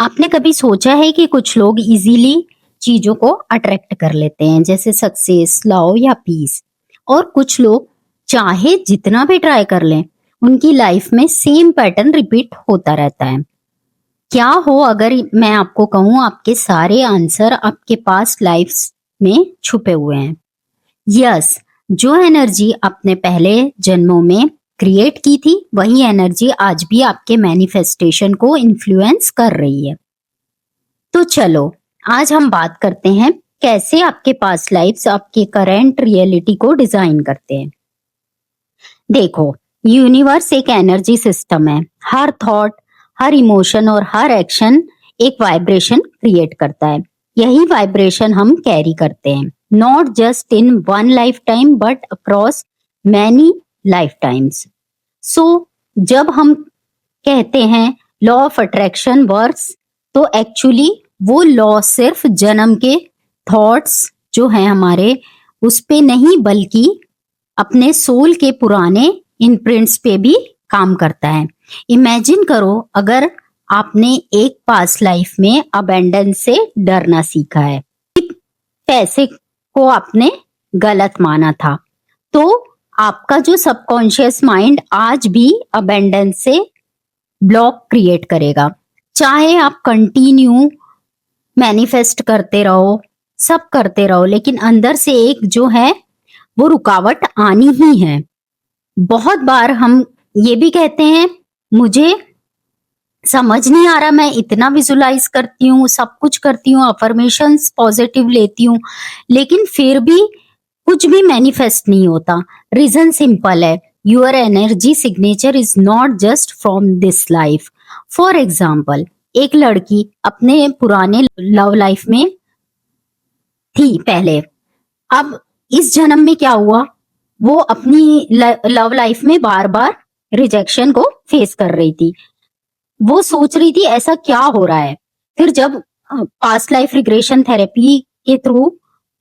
आपने कभी सोचा है कि कुछ लोग इजीली चीजों को अट्रैक्ट कर लेते हैं जैसे सक्सेस, लव या पीस, और कुछ लोग चाहे जितना भी ट्राई कर लें उनकी लाइफ में सेम पैटर्न रिपीट होता रहता है। क्या हो अगर मैं आपको कहूं आपके सारे आंसर आपके पास्ट लाइफ्स में छुपे हुए हैं। यस, जो एनर्जी आपने पहले जन्मों में क्रिएट की थी वही एनर्जी आज भी आपके मैनिफेस्टेशन को इन्फ्लुएंस कर रही है। तो चलो आज हम बात करते हैं कैसे आपके पास्ट लाइफ्स आपके करंट रियलिटी को डिजाइन करते हैं। देखो, यूनिवर्स एक एनर्जी सिस्टम है। हर थॉट, हर इमोशन और हर एक्शन एक वाइब्रेशन क्रिएट करता है। यही वाइब्रेशन हम कैरी करते हैं, not just in one lifetime but across many lifetimes. So जब हम कहते हैं लॉ ऑफ अट्रैक्शन वर्क्स, तो एक्चुअली वो लॉ सिर्फ जन्म के थॉट्स जो हैं हमारे उस पे नहीं बल्कि अपने सोल के पुराने इम्प्रिंट्स पे भी काम करता है। इमेजिन करो अगर आपने एक पास्ट लाइफ में अबेंडेंस से डरना सीखा है, पैसे को आपने गलत माना था, तो आपका जो सबकॉन्शियस माइंड आज भी अबेंडेंस से ब्लॉक क्रिएट करेगा। चाहे आप कंटिन्यू मैनिफेस्ट करते रहो, सब करते रहो, लेकिन अंदर से एक जो है वो रुकावट आनी ही है। बहुत बार हम ये भी कहते हैं मुझे समझ नहीं आ रहा, मैं इतना विजुलाइज करती हूँ, सब कुछ करती हूँ, अफर्मेशंस पॉजिटिव लेती हूँ, लेकिन फिर भी कुछ भी मैनिफेस्ट नहीं होता। रीजन सिंपल है, your energy signature is not just from this life. For example, एक लड़की अपने पुराने लव लाइफ में थी पहले, अब इस जन्म में क्या हुआ, वो अपनी लव लाइफ में बार बार रिजेक्शन को फेस कर रही थी। वो सोच रही थी ऐसा क्या हो रहा है। फिर जब पास्ट लाइफ रिग्रेशन थेरेपी के थ्रू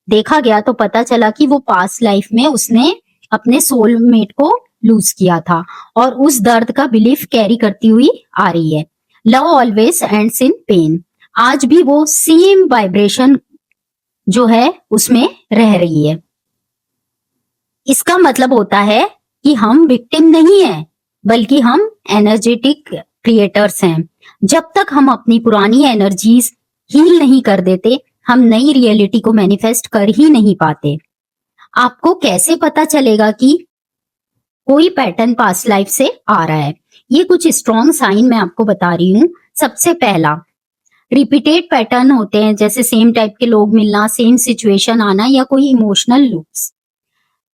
देखा गया तो पता चला कि वो पास्ट लाइफ में उसने अपने सोलमेट को लूज किया था और उस दर्द का बिलीफ कैरी करती हुई आ रही है। Love always ends in pen. आज भी वो सेम वाइब्रेशन जो है उसमें रह रही है। इसका मतलब होता है कि हम विक्टिम नहीं है बल्कि हम एनर्जेटिक क्रिएटर्स हैं। जब तक हम अपनी पुरानी एनर्जीज हील नहीं कर देते, हम नई रियलिटी को मैनिफेस्ट कर ही नहीं पाते। आपको कैसे पता चलेगा कि कोई पैटर्न पास्ट लाइफ से आ रहा है? ये कुछ स्ट्रॉन्ग साइन मैं आपको बता रही हूँ। सबसे पहला, रिपीटेड पैटर्न होते हैं, जैसे सेम टाइप के लोग मिलना, सेम सिचुएशन आना या कोई इमोशनल लूप्स।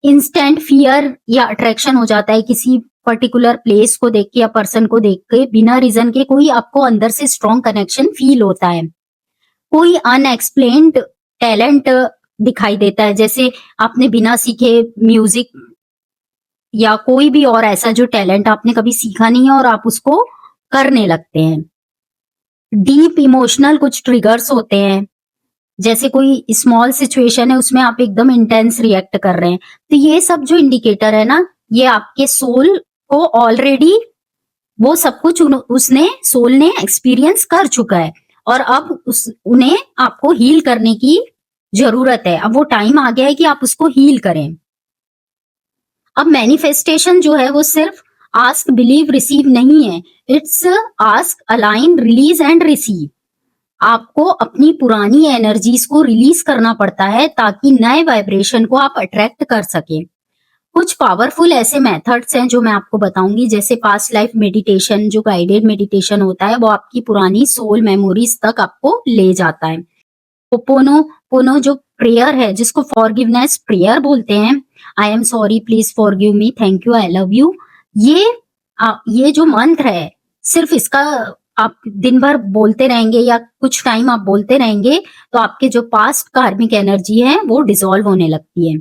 इंस्टेंट फियर या अट्रैक्शन हो जाता है किसी पर्टिकुलर प्लेस को देख के या पर्सन को देख के, बिना रीजन के कोई आपको अंदर से स्ट्रॉन्ग कनेक्शन फील होता है। कोई अनएक्सप्लेन्ड टैलेंट दिखाई देता है, जैसे आपने बिना सीखे म्यूजिक या कोई भी और ऐसा जो टैलेंट आपने कभी सीखा नहीं है और आप उसको करने लगते हैं। डीप इमोशनल कुछ ट्रिगर्स होते हैं, जैसे कोई स्मॉल सिचुएशन है उसमें आप एकदम इंटेंस रिएक्ट कर रहे हैं। तो ये सब जो इंडिकेटर है ना, ये आपके सोल को ऑलरेडी वो सब कुछ उसने सोल ने एक्सपीरियंस कर चुका है और अब उन्हें आपको हील करने की जरूरत है। अब वो टाइम आ गया है कि आप उसको हील करें। अब मैनिफेस्टेशन जो है वो सिर्फ आस्क, बिलीव, रिसीव नहीं है। It's ask, align, release and receive. आपको अपनी पुरानी एनर्जीज को रिलीज करना पड़ता है ताकि नए वाइब्रेशन को आप अट्रैक्ट कर सके। कुछ पावरफुल ऐसे मेथड्स हैं जो मैं आपको बताऊंगी, जैसे पास्ट लाइफ मेडिटेशन, जो गाइडेड मेडिटेशन होता है वो आपकी पुरानी सोल मेमोरीज तक आपको ले जाता है। पोनो पोनो जो प्रेयर है, जिसको फॉरगिवनेस प्रेयर बोलते हैं, I am sorry, please forgive me, thank you, I love you, ये जो मंत्र है, सिर्फ इसका आप दिन भर बोलते रहेंगे या कुछ टाइम आप बोलते रहेंगे तो आपके जो पास्ट कार्मिक एनर्जी है वो डिसॉल्व होने लगती है।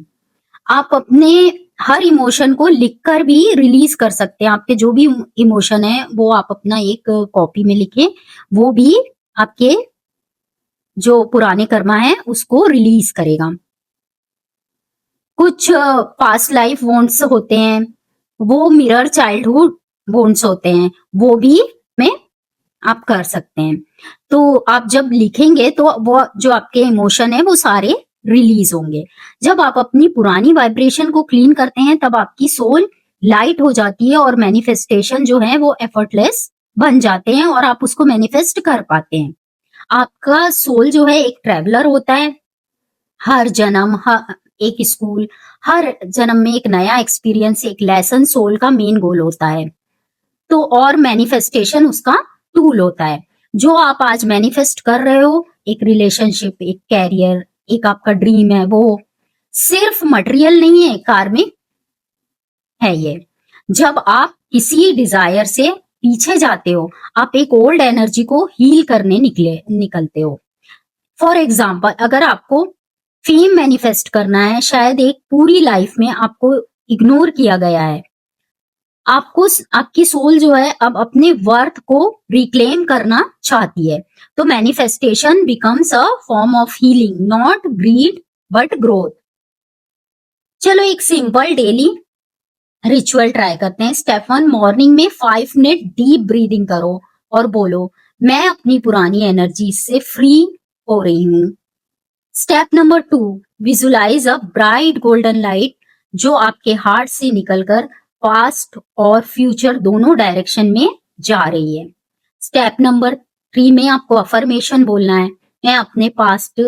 आप अपने हर इमोशन को लिखकर भी रिलीज कर सकते हैं। आपके जो भी इमोशन है वो आप अपना एक कॉपी में लिखें, वो भी आपके जो पुराने कर्मा है उसको रिलीज करेगा। कुछ पास्ट लाइफ वॉन्ट्स होते हैं, वो मिरर चाइल्डहुड वॉन्ट्स होते हैं, वो भी में आप कर सकते हैं। तो आप जब लिखेंगे तो वो जो आपके इमोशन है वो सारे रिलीज होंगे। जब आप अपनी पुरानी वाइब्रेशन को क्लीन करते हैं तब आपकी सोल लाइट हो जाती है और मैनिफेस्टेशन जो है वो एफर्टलेस बन जाते हैं और आप उसको मैनिफेस्ट कर पाते हैं। आपका सोल जो है एक ट्रैवलर होता है। हर जन्म एक स्कूल, हर जन्म में एक नया एक्सपीरियंस, एक लेसन सोल का मेन गोल होता है। तो और मैनिफेस्टेशन उसका टूल होता है। जो आप आज मैनिफेस्ट कर रहे हो, एक रिलेशनशिप, एक कैरियर, एक आपका ड्रीम है, वो सिर्फ मटेरियल नहीं है, कार्मिक है ये। जब आप किसी डिजायर से पीछे जाते हो, आप एक ओल्ड एनर्जी को हील करने निकलते हो। फॉर एग्जाम्पल, अगर आपको फेम मैनिफेस्ट करना है, शायद एक पूरी लाइफ में आपको इग्नोर किया गया है, आपको आपकी सोल जो है अब अपने वर्थ को रिक्लेम करना चाहती है। तो manifestation becomes a form of healing, not greed but growth. चलो एक सिंपल डेली रिचुअल ट्राई करते हैं। स्टेप 1, मॉर्निंग में 5 मिनट डीप ब्रीदिंग करो और बोलो, मैं अपनी पुरानी एनर्जी से फ्री हो रही हूँ। Step number 2, visualize a bright golden light जो आपके हार्ट से निकलकर पास्ट और फ्यूचर दोनों डायरेक्शन में जा रही है। स्टेप नंबर 3 में आपको अफर्मेशन बोलना है, मैं अपने पास्ट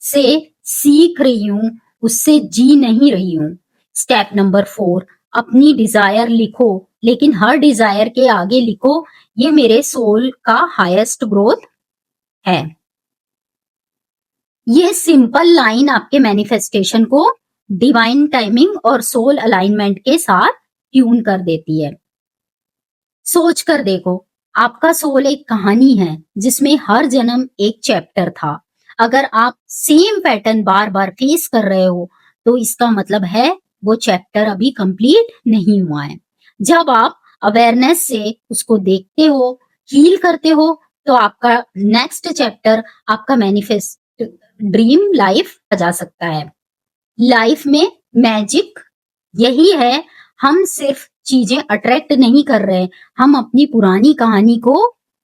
से सीख रही हूँ, उससे जी नहीं रही हूँ। स्टेप नंबर 4, अपनी डिजायर लिखो, लेकिन हर डिजायर के आगे लिखो, ये मेरे सोल का हाईएस्ट ग्रोथ है। ये सिंपल लाइन आपके मैनिफेस्टेशन को डिवाइन टाइमिंग और सोल अलाइनमेंट के साथ ट्यून कर देती है। सोच कर देखो, आपका सोल एक कहानी है जिसमें हर जन्म एक चैप्टर था। अगर आप सेम पैटर्न बार बार फेस कर रहे हो तो इसका मतलब है वो चैप्टर अभी कंप्लीट नहीं हुआ है। जब आप अवेयरनेस से उसको देखते हो, हील करते हो, तो आपका नेक्स्ट चैप्टर, आपका मैनिफेस्ट ड्रीम लाइफ आ जा सकता है। लाइफ में मैजिक यही है, हम सिर्फ चीजें अट्रैक्ट नहीं कर रहे, हम अपनी पुरानी कहानी को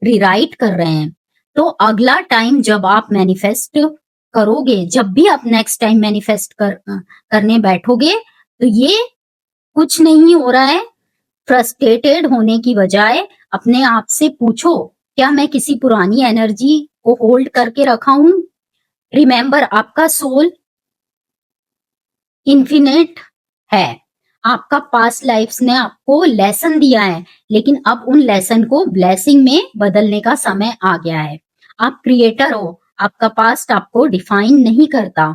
रिराइट कर रहे हैं। तो अगला टाइम जब आप मैनिफेस्ट करोगे, जब भी आप नेक्स्ट टाइम मैनिफेस्ट करने बैठोगे, तो ये कुछ नहीं हो रहा है, फ्रस्ट्रेटेड होने की बजाय अपने आप से पूछो, क्या मैं किसी पुरानी एनर्जी को होल्ड करके रखा हूं? रिमेंबर, आपका सोल इन्फिनिट है। आपका पास्ट लाइफ्स ने आपको लेसन दिया है, लेकिन अब उन लेसन को ब्लेसिंग में बदलने का समय आ गया है। आप क्रिएटर हो, आपका पास्ट आपको डिफाइन नहीं करता,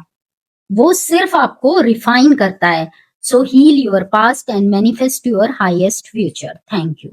वो सिर्फ आपको रिफाइन करता है। So heal your past and manifest your highest future. Thank you.